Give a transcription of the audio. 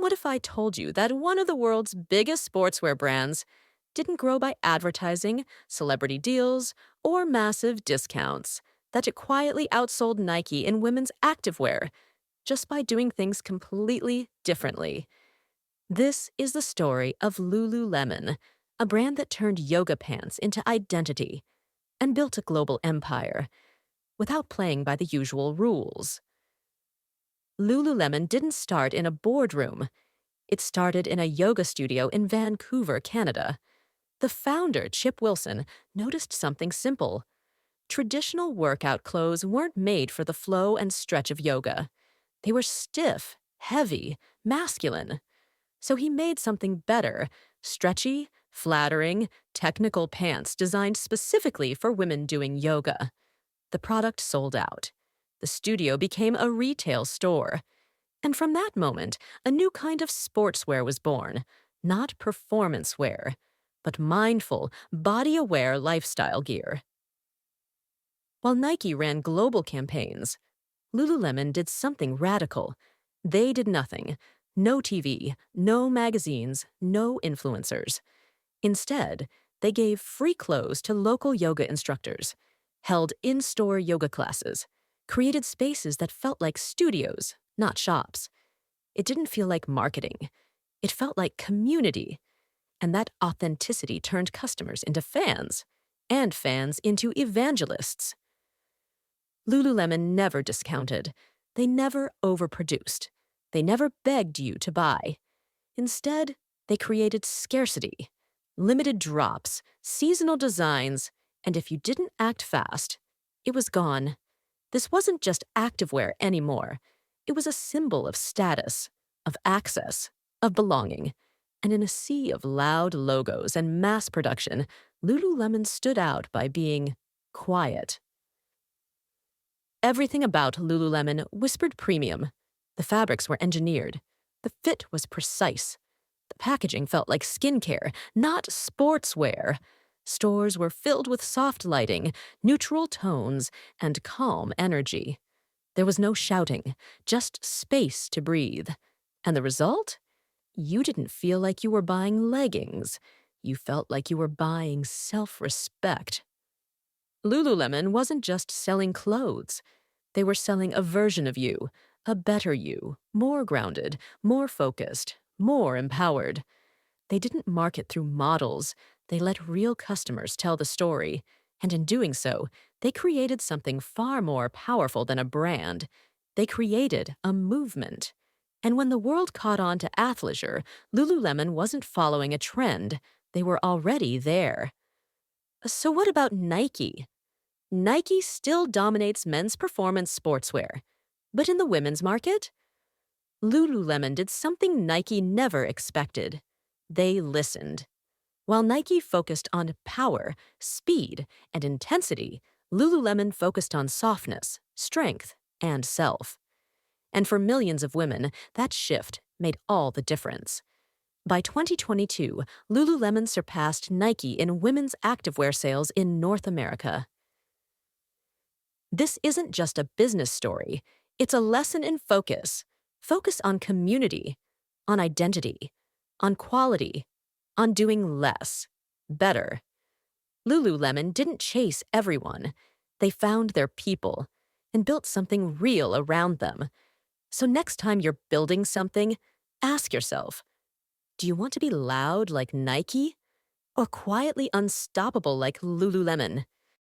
What if I told you that one of the world's biggest sportswear brands didn't grow by advertising, celebrity deals, or massive discounts, that it quietly outsold Nike in women's activewear just by doing things completely differently? This is the story of Lululemon, a brand that turned yoga pants into identity and built a global empire without playing by the usual rules. Lululemon didn't start in a boardroom. It started in a yoga studio in Vancouver, Canada. The founder, Chip Wilson, noticed something simple. Traditional workout clothes weren't made for the flow and stretch of yoga. They were stiff, heavy, masculine. So he made something better: stretchy, flattering, technical pants designed specifically for women doing yoga. The product sold out. The studio became a retail store. And from that moment, a new kind of sportswear was born. Not performance wear, but mindful, body-aware lifestyle gear. While Nike ran global campaigns, Lululemon did something radical. They did nothing. No TV, no magazines, no influencers. Instead, they gave free clothes to local yoga instructors, held in-store yoga classes, created spaces that felt like studios, not shops. It didn't feel like marketing. It felt like community. And that authenticity turned customers into fans, and fans into evangelists. Lululemon never discounted. They never overproduced. They never begged you to buy. Instead, they created scarcity, limited drops, seasonal designs, and if you didn't act fast, it was gone. This wasn't just activewear anymore. It was a symbol of status, of access, of belonging. And in a sea of loud logos and mass production, Lululemon stood out by being quiet. Everything about Lululemon whispered premium. The fabrics were engineered. The fit was precise. The packaging felt like skincare, not sportswear. Stores were filled with soft lighting, neutral tones, and calm energy. There was no shouting, just space to breathe. And the result? You didn't feel like you were buying leggings. You felt like you were buying self-respect. Lululemon wasn't just selling clothes. They were selling a version of you, a better you, more grounded, more focused, more empowered. They didn't market through models. They let real customers tell the story. And in doing so, they created something far more powerful than a brand. They created a movement. And when the world caught on to athleisure, Lululemon wasn't following a trend. They were already there. So what about Nike? Nike still dominates men's performance sportswear. But in the women's market, Lululemon did something Nike never expected. They listened. While Nike focused on power, speed, and intensity, Lululemon focused on softness, strength, and self. And for millions of women, that shift made all the difference. By 2022, Lululemon surpassed Nike in women's activewear sales in North America. This isn't just a business story. It's a lesson in focus. Focus on community, on identity, on quality, on doing less, better. Lululemon didn't chase everyone. They found their people and built something real around them. So next time you're building something, ask yourself, do you want to be loud like Nike or quietly unstoppable like Lululemon?